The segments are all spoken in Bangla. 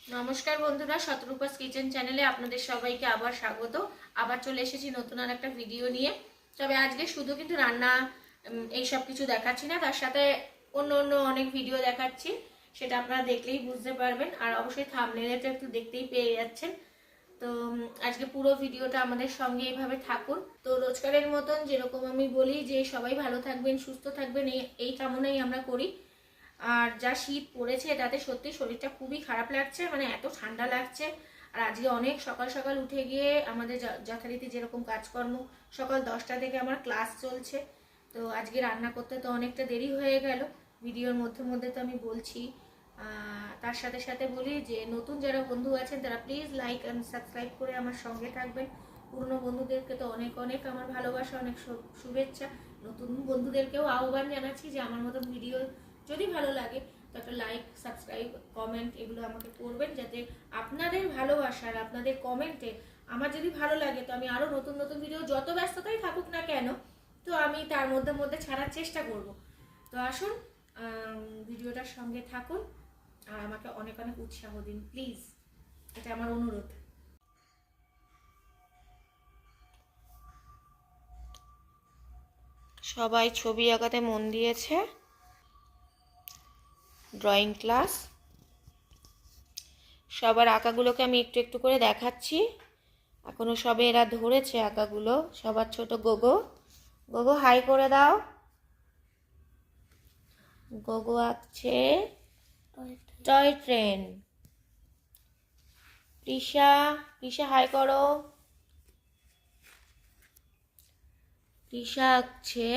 নমস্কার বন্ধুরা, শতরূপাস কিচেন চ্যানেলে আপনাদের সবাইকে আবার স্বাগত। আবার চলে এসেছি নতুন আর একটা ভিডিও নিয়ে। তবে আজকে শুধু কিন্তু রান্না এই সব কিছু দেখাচ্ছি না, তার সাথে অন্য অন্য অনেক ভিডিও দেখাচ্ছি। সেটা আপনারা দেখলেই বুঝতে পারবেন, আর অবশ্যই থাম্বনেইলটা একটু দেখতেই পেয়ে যাচ্ছেন। তো আজকে পুরো ভিডিওটা আমাদের সঙ্গে এইভাবে থাকুন। তো রোজকারের মতন যেরকম আমি বলি যে সবাই ভালো থাকবেন, সুস্থ থাকবেন, এই কামনাই আমরা করি। আর যা শীত পড়েছে তাতে সত্যি শরীরটা খুবই খারাপ লাগছে, মানে এত ঠান্ডা লাগছে। আর আজকে অনেক সকাল সকাল উঠে গিয়ে আমাদের যথারীতি যেরকম কাজকর্ম, সকাল 10টা থেকে আমার ক্লাস চলছে। তো আজকে রান্না করতে তো অনেকটা দেরি হয়ে গেল, ভিডিওর মধ্যে মধ্যে তো আমি বলছি। তার সাথে সাথে বলি যে নতুন যারা বন্ধু আছেন তারা প্লিজ লাইক অ্যান্ড সাবস্ক্রাইব করে আমার সঙ্গে থাকবেন। পুরনো বন্ধুদেরকে তো অনেক অনেক আমার ভালোবাসা, অনেক শুভেচ্ছা। নতুন বন্ধুদেরকেও আহ্বান জানাচ্ছি যে আমার মতো ভিডিও যদি ভালো লাগে তো একটা লাইক, সাবস্ক্রাইব, কমেন্ট এগুলো আমাকে করবেন, যাতে আপনাদের ভালোবাসার, আপনাদের কমেন্টে আমার যদি ভালো লাগে তো আমি আরও নতুন নতুন ভিডিও, যত ব্যস্ততাই থাকুক না কেন, তো আমি তার মধ্যে মধ্যে ছাড়ার চেষ্টা করব। তো আসুন ভিডিওটার সঙ্গে থাকুন আর আমাকে অনেক অনেক উৎসাহ দিন প্লিজ, এটা আমার অনুরোধ। সবাই ছবি আঁকাতে মন দিয়েছে, ড্রয়িং ক্লাস। সবার আঁকাগুলোকে আমি একটু একটু করে দেখাচ্ছি। এখনো সবে এরা ধরেছে আঁকাগুলো। সবার ছোট গোগো, গোগো হাই করে দাও। গোগো আঁকছে টয় ট্রেন। প্রিশা, প্রিশা হাই করো। প্রিশা আঁকছে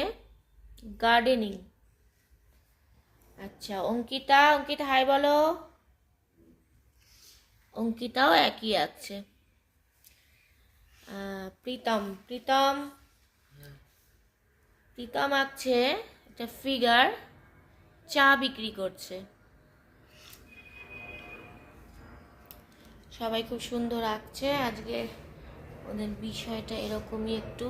গার্ডেনিং। আচ্ছা, অঙ্কিতা, অঙ্কিতা হাই বলো। অঙ্কিতাও একই আঁকছে। প্রীতম, প্রীতম, প্রীতম আঁকছে একটা ফিগার, চা বিক্রি করছে। সবাই খুব সুন্দর আঁকছে। আজকে ওদের বিষয়টা এরকমই একটু।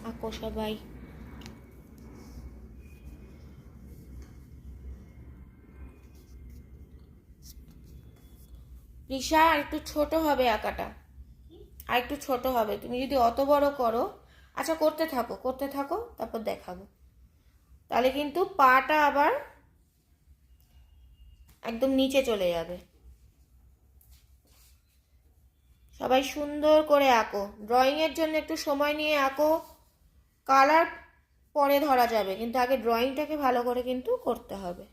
আঁকো সবাই। রিশা আর একটু ছোট হবে আঁকাটা, আর একটু ছোট হবে। তুমি যদি অত বড় করো, আচ্ছা করতে থাকো করতে থাকো, তারপর দেখাবো। তাহলে কিন্তু পাটা আবার একদম নিচে চলে যাবে। সবাই সুন্দর করে আঁকো। ড্রয়িংয়ের জন্য একটু সময় নিয়ে আঁকো। কালার পরে ধরা যাবে, কিন্তু আগে ড্রয়িংটাকে ভালো করে কিন্তু করতে হবে।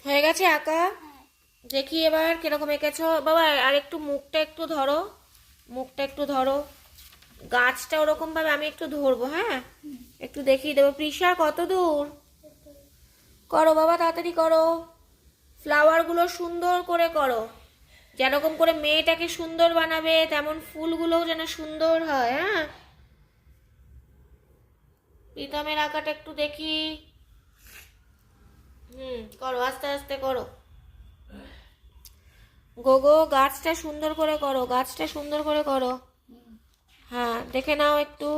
হয়ে গেছে আঁকা? দেখি এবার কিরকম এঁকেছো। বাবা আর একটু মুখটা একটু ধরো, মুখটা একটু ধরো। গাছটা ওরকম ভাবে আমি একটু ধরবো, হ্যাঁ, একটু দেখিয়ে দেবো। প্রিশা কত দূর? করো বাবা, তাড়াতাড়ি করো। ফ্লাওয়ারগুলো সুন্দর করে করো, যেরকম করে মেয়েটাকে সুন্দর বানাবে তেমন ফুলগুলোও যেন সুন্দর হয়। হ্যাঁ, প্রীতমের আঁকাটা একটু দেখি। করো, আস্তে আস্তে করো। গোগো গাছটা সুন্দর করে করো, গাছটা সুন্দর করে করো। হ্যাঁ, দেখে নাও একটু।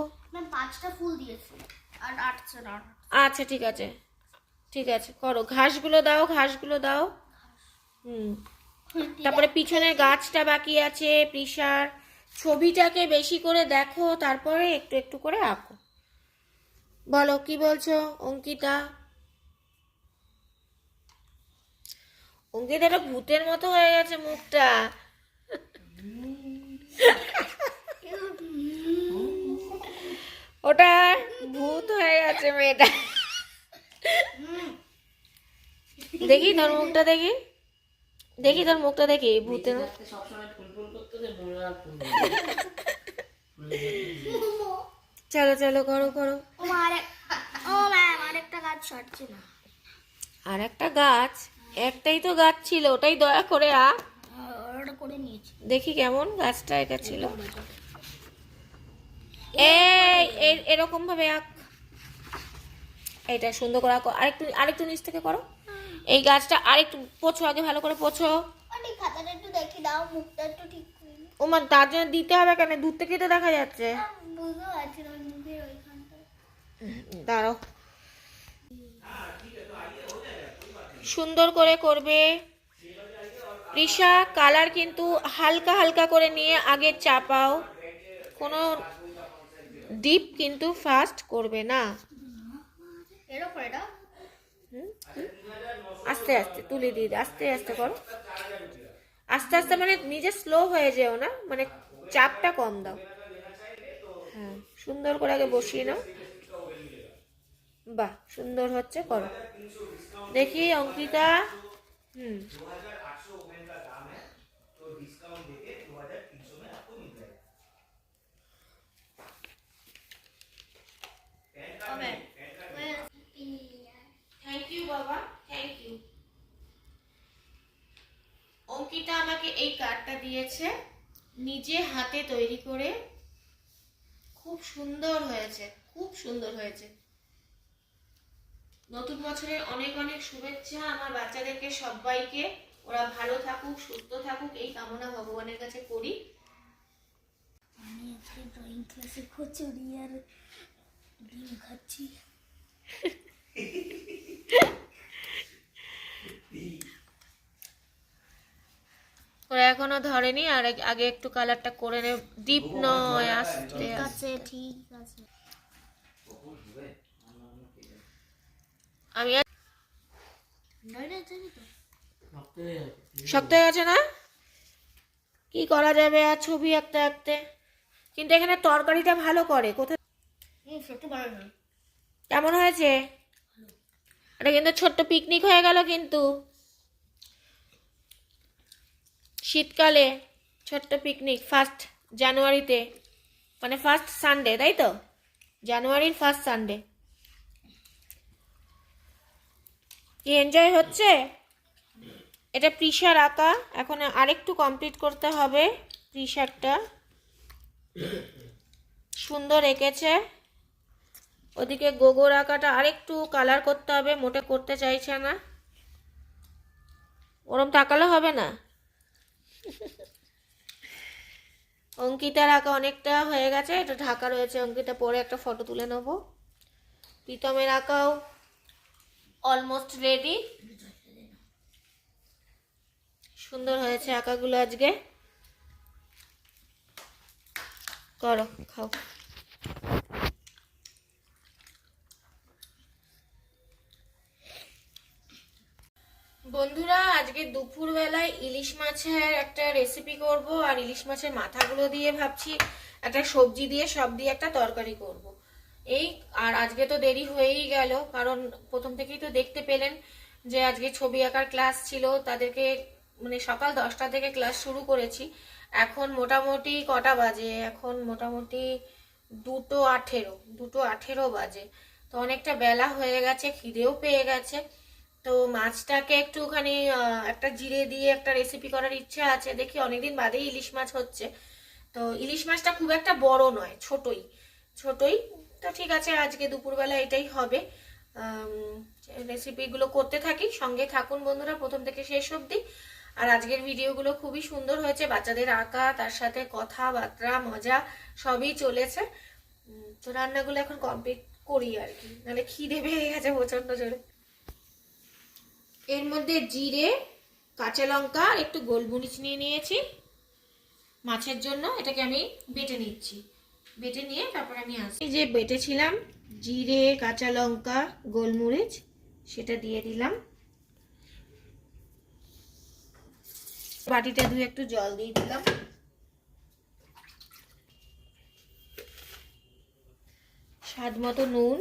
5টা ফুল দিয়েছে আর 8টা না। আচ্ছা ঠিক আছে, ঠিক আছে, করো। ঘাসগুলো দাও, ঘাসগুলো দাও। তারপরে পিছনের গাছটা বাকি আছে। প্রিশার ছবিটাকে বেশি করে দেখো, তারপরে একটু একটু করে আঁকো। বলো কি বলছো অঙ্কিতা? অঙ্কিতা একটা ভূতের মতো হয়ে গেছে মুখটা। ওটা ভূত হয়ে গেছে মেয়েটা। দেখি তোর মুখটা, দেখি দেখি তোর মুখটা, দেখি ভূতের। চলো চলো, করো করো। ও ম্যাম আরেকটা গাছ ছাড়ছে না। আর একটা গাছ? একটাই তো গাছ ছিল, ওটাই দয়া করে আঁক। ওটা করে নিয়েছি। দেখি কেমন গাছটা এঁকেছিল। এই এরকম ভাবে আঁক। এটা সুন্দর করে আঁকো। আরেকটু আরেকটু নিচ থেকে করো। এই গাছটা আরেকটু পোছো, আগে ভালো করে পোছো। খাতাটা একটু দেখি দাও, মুখটা একটু ঠিক করে। ও ওমা তার জন্য দিতে হবে কেন? দূর থেকেই তো দেখা যাচ্ছে। বুঝতে পারছি না, ওই মুখের ওইখানটা। দাঁড়াও, সুন্দর করে করবে রিশা। কালার কিন্তু হালকা হালকা করে নিয়ে আগে চাপাও, কোনো ডিপ কিন্তু ফাস্ট করবে না। এরকম এটা আস্তে আস্তে তুলে দিয়ে আস্তে আস্তে করো, আস্তে আস্তে, মানে নিজে স্লো হয়ে যেও না, মানে চাপটা কম দাও। হ্যাঁ, সুন্দর করে আগে বসিয়ে নাও। বাহ, সুন্দর হচ্ছে, করো দেখি অঙ্কিতা। হুম, থ্যাংক ইউ বাবা, থ্যাংক ইউ। অঙ্কিতা আমাকে এই কার্ডটা দিয়েছে, নিজে হাতে তৈরি করে। খুব সুন্দর হয়েছে, খুব সুন্দর হয়েছে। নতুন বছরের অনেক অনেক শুভেচ্ছা আমার বাচ্চাদেরকে, সবাইকে। ওরা ভালো থাকুক, সুস্থ থাকুক, এই কামনা ভগবানের কাছে করি। আমি আজকে ড্রয়িং ক্লাসে কচুরি আর ডিম খাচ্ছি। ওরা এখনো ধরেনি, আর আগে একটু কালারটা করে নে, ডিপ নয়, আস্তে ঠিক আস্তে। আছে, ঠিক আছে। আমি ঠান্ডা জানি তো। শক্ত হয়ে গেছে না? কি করা যাবে আর ছবি আঁকতে আঁকতে। কিন্তু এখানে তরকারিটা ভালো করে কোথায়। সত্যি ভালো না। কেমন হয়েছে? এটা কিন্তু ছোট্ট পিকনিক হয়ে গেল কিন্তু শীতকালে। ছোট্ট পিকনিক ফার্স্ট জানুয়ারিতে, মানে ফার্স্ট সানডে, তাই তো? জানুয়ারির ফার্স্ট সানডে। কি এনজয় হচ্ছে? এটা প্রিশার আঁকা, এখন আরেকটু কমপ্লিট করতে হবে। প্রিশারটা সুন্দর এঁকেছে। ওদিকে গোগোর আঁকাটা আরেকটু কালার করতে হবে, মোটে করতে চাইছে না। ওরম তাকালে হবে না। অঙ্কিতার আঁকা অনেকটা হয়ে গেছে, এটা ঢাকা রয়েছে। অঙ্কিতা পরে একটা ফটো তুলে নেবো। প্রীতমের আঁকাও অলমোস্ট রেডি। সুন্দর হয়েছে আঁকাগুলো আজকে। করো, খাও। বন্ধুরা, আজকে দুপুরবেলায় ইলিশ মাছের একটা রেসিপি করব, আর ইলিশ মাছের মাথাগুলো দিয়ে ভাবছি একটা সবজি দিয়ে, সব দিয়ে একটা তরকারি করব। এই, আর আজকে তো দেরি হয়েই গেল, কারণ প্রথম থেকেই তো দেখতে পেলেন যে আজকে ছবি আঁকার ক্লাস ছিল। তাদেরকে মানে সকাল 10টা থেকে ক্লাস শুরু করেছি। এখন মোটামুটি কটা বাজে? এখন মোটামুটি 2:18 বাজে। তো অনেকটা বেলা হয়ে গেছে, খিদেও পেয়ে গেছে। তো মাছটাকে একটুখানি একটা জিরে দিয়ে একটা রেসিপি করার ইচ্ছা আছে। দেখি, অনেকদিন বাদেই ইলিশ মাছ হচ্ছে। তো ইলিশ মাছটা খুব একটা বড় নয়, ছোটই ছোটই। তো ঠিক আছে, আজকে দুপুরবেলা এটাই হবে। রেসিপিগুলো করতে থাকি, সঙ্গে থাকুন বন্ধুরা প্রথম থেকে শেষ অবধি। আর আজকের ভিডিওগুলো খুবই সুন্দর হয়েছে, বাচ্চাদের আঁকা, তার সাথে কথাবার্তা, মজা সবই চলেছে। তো রান্নাগুলো এখন কমপ্লিট করি আর কি, নাহলে খিদে পেয়ে গেছে প্রচন্ড জোরে। এর মধ্যে জিরে, কাঁচা লঙ্কা, একটু গোলমরিচ নিয়ে নিয়েছি মাছের জন্য। এটাকে আমি বেটে নিচ্ছি, বেটে নিয়ে তারপর আমি আসি। যে বেটেছিলাম জিরে, কাঁচা লঙ্কা, গোলমরিচ, সেটা দিয়ে দিলাম। বাটিটা ধুয়ে একটু জল দিয়ে দিলাম। স্বাদ মতো নুন,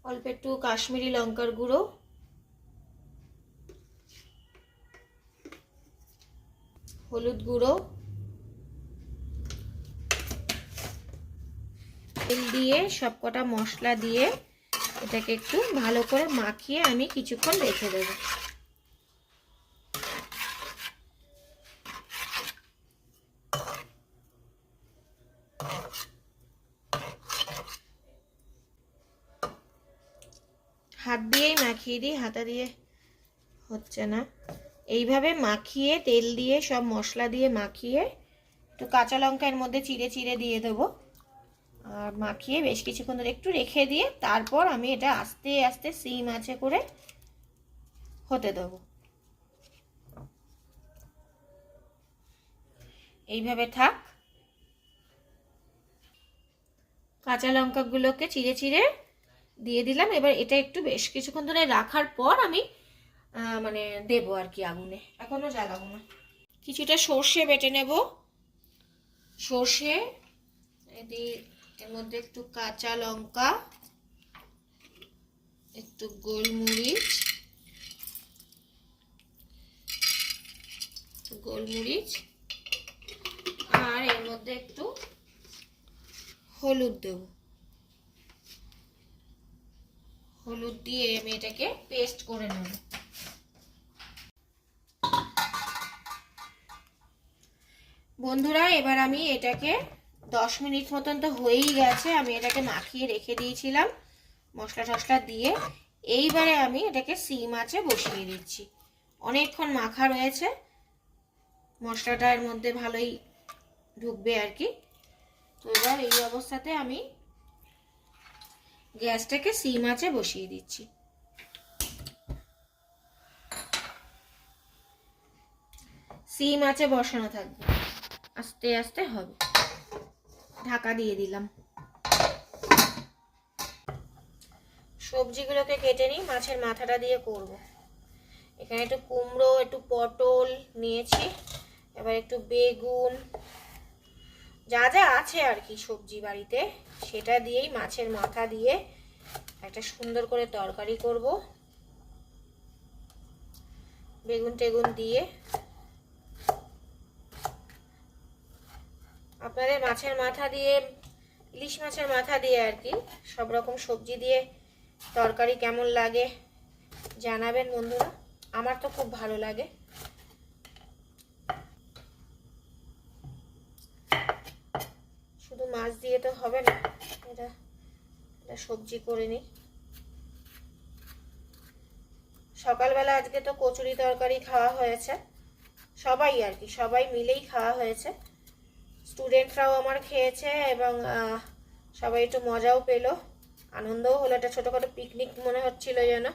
অল্প একটু কাশ্মীরি লঙ্কার গুঁড়ো, হলুদ গুঁড়ো, তেল দিয়ে সবকটা মশলা দিয়ে এটাকে একটু ভালো করে মাখিয়ে আমি কিছুক্ষণ রেখে দেবো। হাত দিয়েই মাখিয়ে দিই, হাতা দিয়ে হচ্ছে না। এইভাবে মাখিয়ে তেল দিয়ে সব মশলা দিয়ে মাখিয়ে একটু কাঁচা লঙ্কা এর মধ্যে চিড়ে চিড়ে দিয়ে দেবো, আর মাখিয়ে বেশ কিছুক্ষণ ধরে একটু রেখে দিয়ে তারপর আমি এটা আস্তে আস্তে সিম আঁচে করে হতে দেবো। এইভাবে থাক। কাঁচা লঙ্কাগুলোকে চিড়ে চিড়ে দিয়ে দিলাম। এবার এটা একটু বেশ কিছুক্ষণ ধরে রাখার পর আমি মানে দেবো আর কি আগুনে, এখনো জ্বালাবো না। কিছুটা সর্ষে বেটে নেব। সর্ষে এর মধ্যে একটু কাঁচা লঙ্কা, একটু গোলমরিচ আর এর মধ্যে একটু হলুদ দেব। হলুদ দিয়ে আমি এটাকে পেস্ট করে নেব। বন্ধুরা এবার আমি এটাকে 10 মিনিট মতন তো হয়েই গেছে, আমি এটাকে মাখিয়ে রেখে দিয়েছিলাম মশলা টশলা দিয়ে। এইবারে আমি এটাকে সিম আঁচে বসিয়ে দিচ্ছি। অনেকক্ষণ মাখা রয়েছে, মশলাটা এর মধ্যে ভালোই ঢুকবে আর কি। তো এবার এই অবস্থাতে আমি গ্যাসটাকে সিম আঁচে বসিয়ে দিচ্ছি। সিম আঁচে বসানো থাকবে, আস্তে আস্তে হবে। ঢাকা দিয়ে দিলাম। সবজিগুলোকে কেটে নিই, মাছের মাথাটা দিয়ে করব। এখানে একটু কুমড়ো, একটু পটল নিয়েছি, এবার একটু বেগুন, যা যা আছে আর কি সবজি বাড়িতে সেটা দিয়েই মাছের মাথা দিয়ে একটা সুন্দর করে তরকারি করব। বেগুন টেগুন দিয়ে আপনাদের মাছের মাথা দিয়ে, ইলিশ মাছের মাথা দিয়ে আর কি সব রকম সবজি দিয়ে তরকারি কেমন লাগে জানাবেন বন্ধুরা। আমার তো খুব ভালো লাগে। শুধু মাছ দিয়ে তো হবে না, এটা সবজি করে নিই। সকালবেলা আজকে তো কচুরি তরকারি খাওয়া হয়েছে, সবাই আর কি সবাই মিলেই খাওয়া হয়েছে। স্টুডেন্টরাও আমার খেয়েছে এবং সবাই একটু মজাও পেলো, আনন্দও হলো। একটা ছোটখাটো পিকনিক মনে হচ্ছিল যেন।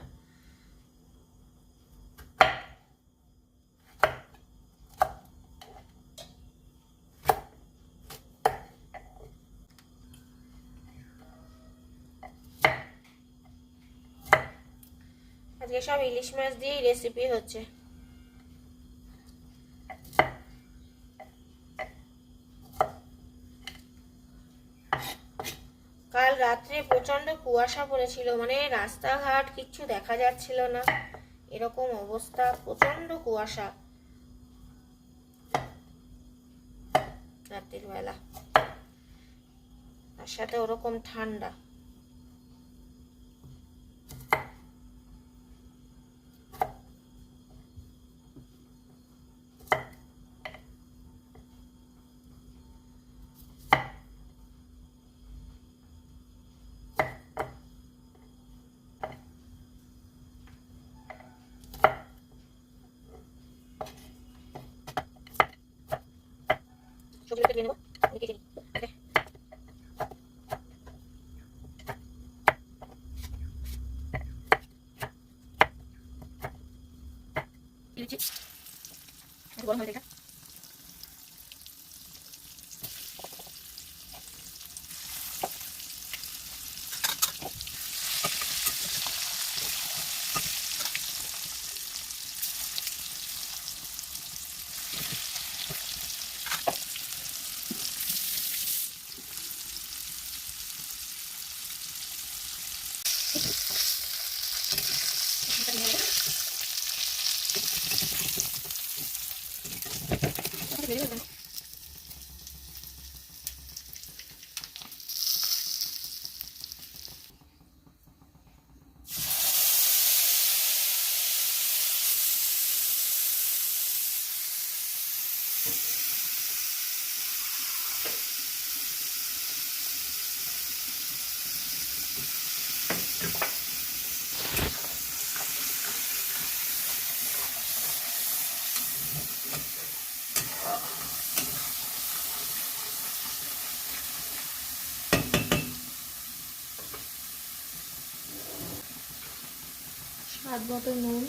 আজকে সব ইলিশ মাছ দিয়েই রেসিপি হচ্ছে। কাল রাত্রে প্রচন্ড কুয়াশা পড়েছিল, মানে রাস্তাঘাট কিচ্ছু দেখা যাচ্ছিল না, এরকম অবস্থা, প্রচন্ড কুয়াশা রাতের বেলা, তার সাথে ওরকম ঠান্ডা। সবজিটা দিয়ে নেবো, কেটে নিই। গরম হয়ে গেছে। স্বাদ মতো নুন,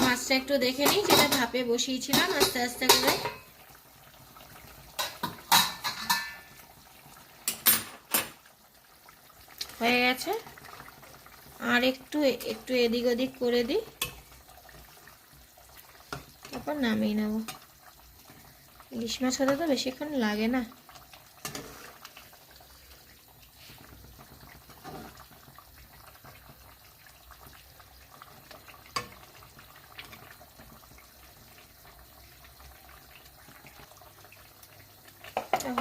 মাছটা একটু দেখে নিই, যেটা ভাপে বসিয়েছিলাম আস্তে আস্তে করে। হয়ে গেছে, আর একটু একটু এদিক ওদিক করে দিই, তারপর নামিয়ে নেব। ইলিশ মাছ হতে তো বেশিক্ষণ লাগে না।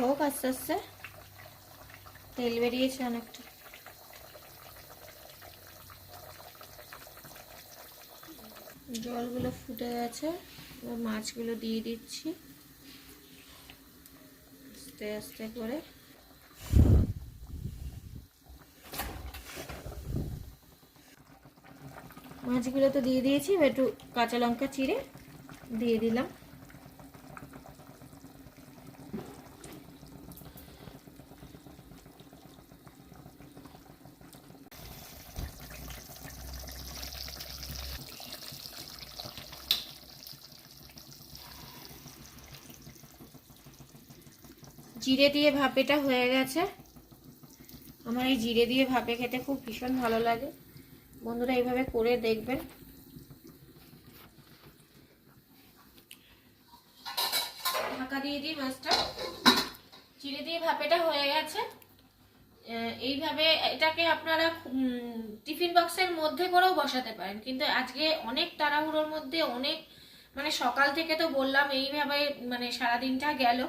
হোক আস্তে আস্তে, তেল বেরিয়েছে অনেকটা। জলগুলো ফুটে গেছে, এবার মাছগুলো দিয়ে দিচ্ছি আস্তে আস্তে করে। মাছগুলো তো দিয়ে দিয়েছি, এবার একটু কাঁচা লঙ্কা চিড়ে দিয়ে দিলাম। জিরে দিয়ে ভাপেটা হয়ে গেছে। আমার এই জিরে দিয়ে ভাপে খেতে খুব ভীষণ ভালো লাগে, বন্ধুরা এইভাবে করে দেখবেন। ঢাকা দিয়ে দিই মাছটা। জিরে দিয়ে ভাপেটা হয়ে গেছে। এইভাবে এটাকে আপনারা টিফিন বক্সের মধ্যে করেও বসাতে পারেন, কিন্তু আজকে অনেক তাড়াহুড়োর মধ্যে, অনেক মানে সকাল থেকে তো বললাম এইভাবে মানে সারাদিনটা গেল,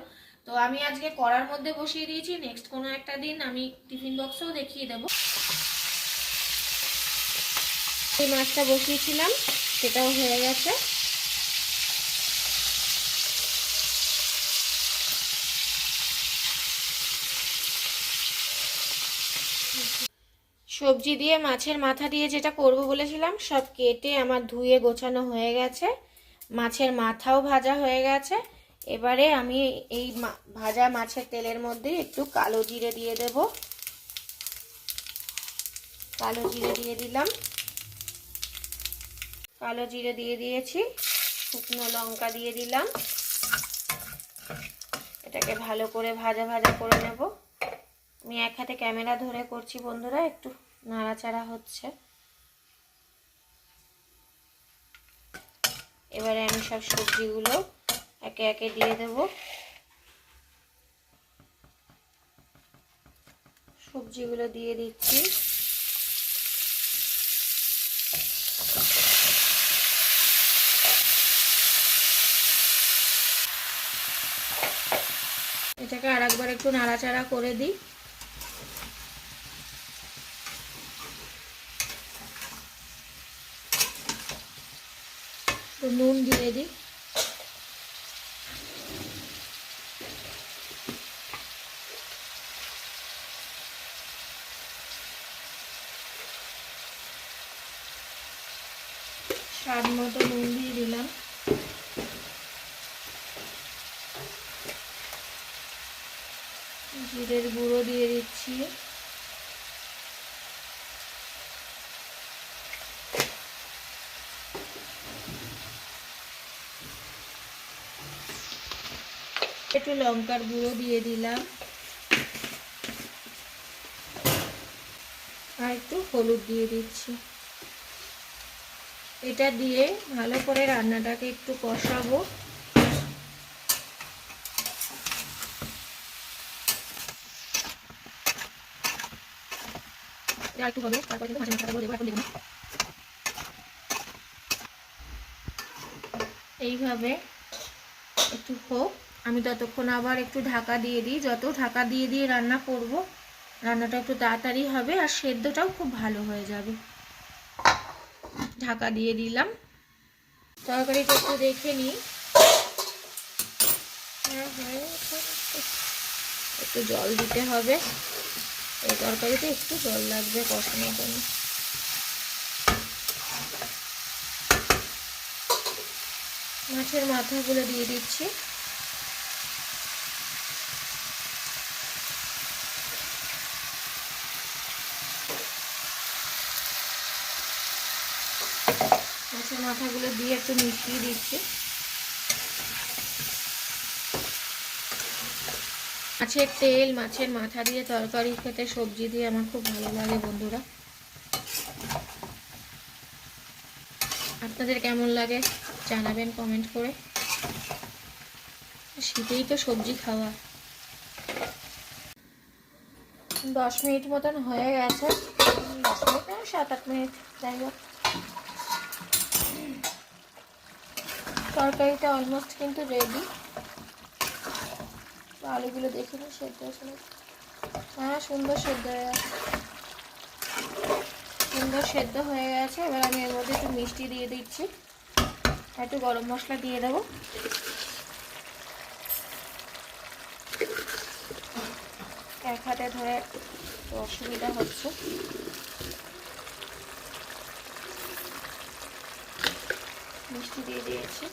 তো আমি আজকে কড়ার মধ্যে বসিয়ে দিয়েছি। নেক্সট কোনো একটা দিন আমি টিফিন বক্সেও দেখিয়ে দেবো। এই মাছটা বসিয়েছিলাম, সেটাও হয়ে গেছে। সবজি দিয়ে মাছের মাথা দিয়ে যেটা করব বলেছিলাম, সব কেটে আমার ধুয়ে গোছানো হয়ে গেছে। মাছের মাথাও ভাজা হয়ে গেছে। এবারে আমি এই ভাজা মাছের তেলের মধ্যে একটু কালো জিরে দিয়ে দেব। কালো জিরে দিয়ে দিলাম, কালো জিরে দিয়ে দিয়েছি, শুকনো লঙ্কা দিয়ে দিলাম। এটাকে ভালো করে ভাজা ভাজা করে নেব। আমি এক হাতে ক্যামেরা ধরে করছি বন্ধুরা, একটু নাড়াচাড়া হচ্ছে। এবারে আমি সব সবজিগুলো একে একে দিয়ে দেব। সবজিগুলো দিয়ে দিচ্ছি। এটাকে আরেকবার একটু নাড়াচাড়া করে দিই। নুন দিয়ে দিই। স্বাদ মতো নুন দিয়ে দিলাম। জিরের গুঁড়ো দিয়ে দিচ্ছি। একটু লঙ্কার গুঁড়ো দিয়ে দিলাম, আর একটু হলুদ দিয়ে দিচ্ছি। এটা দিয়ে ভালো করে রান্নাটাকে একটু কষাবো। আর একটু হবে, তারপরে কিন্তু মাছের মাথাটা দেবো, এখন দেবো না। এইভাবে একটু হোক, আমি ততক্ষণ আবার একটু ঢাকা দিয়ে দিই। যত ঢাকা দিয়ে দিয়ে রান্না করব, রান্নাটা একটু তাড়াতাড়ি হবে আর সেদ্ধটাও খুব ভালো হয়ে যাবে। ঢাকা দিয়ে দিলাম। তরকারিটা একটু দেখে নিই। একটু জল দিতে হবে, এই তরকারিতে একটু জল লাগবে কষানোর জন্য। মাছের মাথাগুলো দিয়ে দিচ্ছি। মাছের মাথাগুলো দিয়ে একটু মিশিয়ে দিচ্ছি। মাছের তেল, মাছের মাথা দিয়ে তরকারি খেতে, সবজি দিয়ে আমার খুব ভালো লাগে বন্ধুরা। আপনাদের কেমন লাগে জানাবেন কমেন্ট করে। শীতেই তো সবজি খাওয়া। 10 মিনিট মতন হয়ে গেছে, 10 মিনিট না 7-8 মিনিট, যাই হোক। তরকারিটা অলমোস্ট কিন্তু রেডি। আলুগুলো দেখে নিই সেদ্ধ হয়েছে। হ্যাঁ, সুন্দর সেদ্ধ হয়ে গেছে, সুন্দর সেদ্ধ হয়ে গেছে। এবার আমি এর মধ্যে একটু মিষ্টি দিয়ে দিচ্ছি, একটু গরম মশলা দিয়ে দেবো। এক হাতে ধরে অসুবিধা হচ্ছে। মিষ্টি দিয়ে দিয়েছি।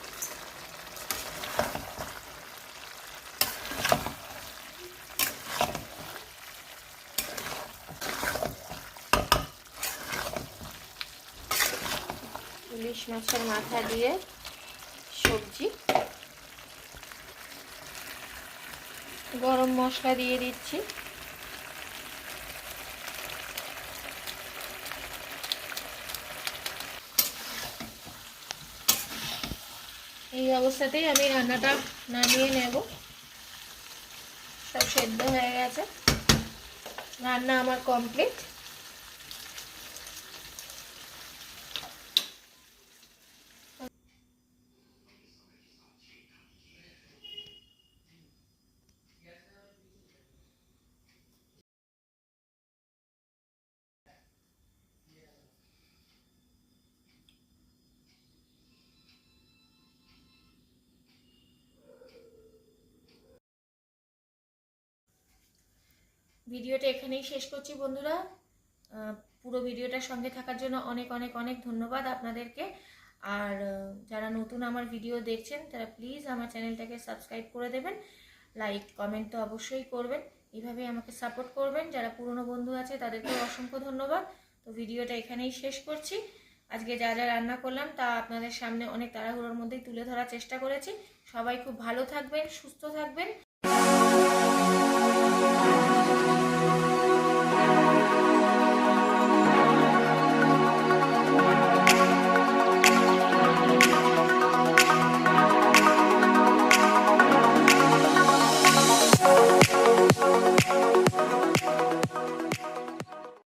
ইলিশ মাছের মাথা দিয়ে সবজি, গরম মশলা দিয়ে দিচ্ছি। এই অবস্থাতেই আমি রান্নাটা নামিয়ে নেব। সব সেদ্ধ হয়ে গেছে, রান্না আমার কমপ্লিট। ভিডিওটা এখানেই শেষ করছি বন্ধুরা। পুরো ভিডিওটার সঙ্গে থাকার জন্য অনেক অনেক অনেক ধন্যবাদ আপনাদেরকে। আর যারা নতুন আমার ভিডিও দেখছেন তারা প্লিজ আমার চ্যানেলটাকে সাবস্ক্রাইব করে দেবেন, লাইক কমেন্ট তো অবশ্যই করবেন। এইভাবেই আমাকে সাপোর্ট করবেন। যারা পুরনো বন্ধু আছে তাদেরকেও অসংখ্য ধন্যবাদ। তো ভিডিওটা এখানেই শেষ করছি। আজকে যা যা রান্না করলাম তা আপনাদের সামনে অনেক তাড়াহুড়োর মধ্যেই তুলে ধরার চেষ্টা করেছি। সবাই খুব ভালো থাকবেন, সুস্থ থাকবেন।